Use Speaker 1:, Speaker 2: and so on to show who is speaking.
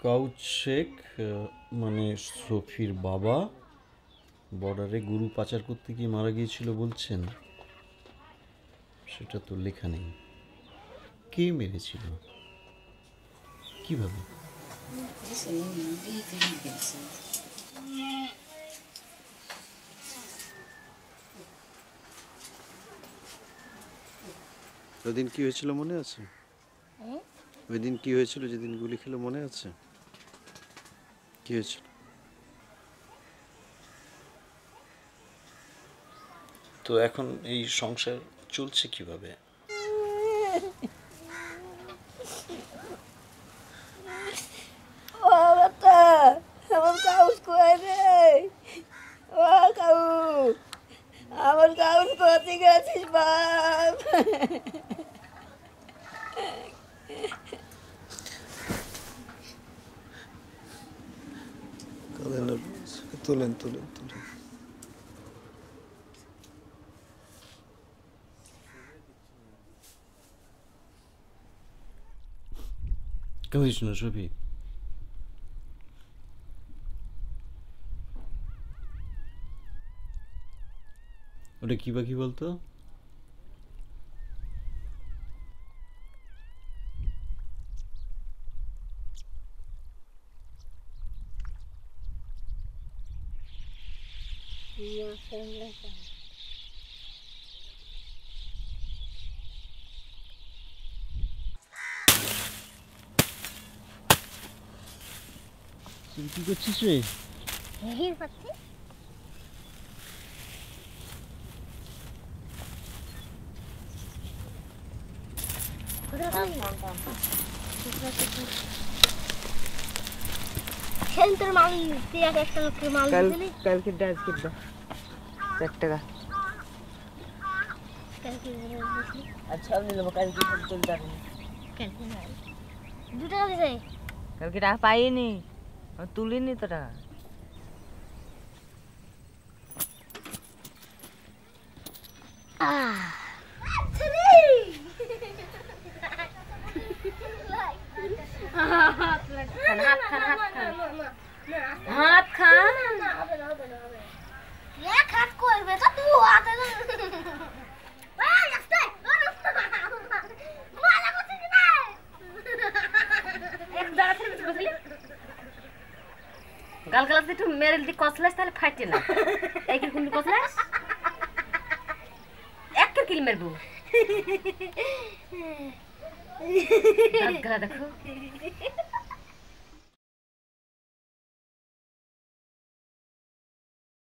Speaker 1: Couch Sheikh মানে সোফির বাবা বর্ডারে গরু পাচার করতে গিয়ে মারা গিয়েছিল বলছেন, সেটা তো লেখা নেই। কে মেরেছিল, কিভাবে? ওইদিন কি হয়েছিল মনে আছে? ওইদিন কি হয়েছিল যেদিন গুলি খেলো মনে আছে? কি হয়েছিল? তো এখন এই সংসার চলছে কিভাবে?
Speaker 2: আমার কাউস কই রে? ও কাউস, আমার কাউস কোথায় গেছিস বাপ?
Speaker 1: তোলেন তোলেন তোলেন। কাঁদিস না সফি। ওটা কি পাখি বলতো? তুই কি করছিস রে?
Speaker 3: তোর মাল দিয়ে একটা লোককে মাল দিলি
Speaker 2: কালকে ডান্স করব 1 টাকা। আচ্ছা আমি নেব কালকে তুলতে পারবো।
Speaker 3: কালকে 2 টাকা দিছে।
Speaker 2: কালকে টাকা পাইনি, আমি তুলিনি তো টাকা। হাত খান
Speaker 3: এক হাত করবে তো তুই হাতে ওই আস্তে মালা করছিস না
Speaker 4: এক দাঁড়া থেকে বুঝলি গালগালাস একটু মেরে যদি কসলাস তাহলে ফাটে না এই কি কোন কসলাস এক কিল মেরবো গালগালা দেখো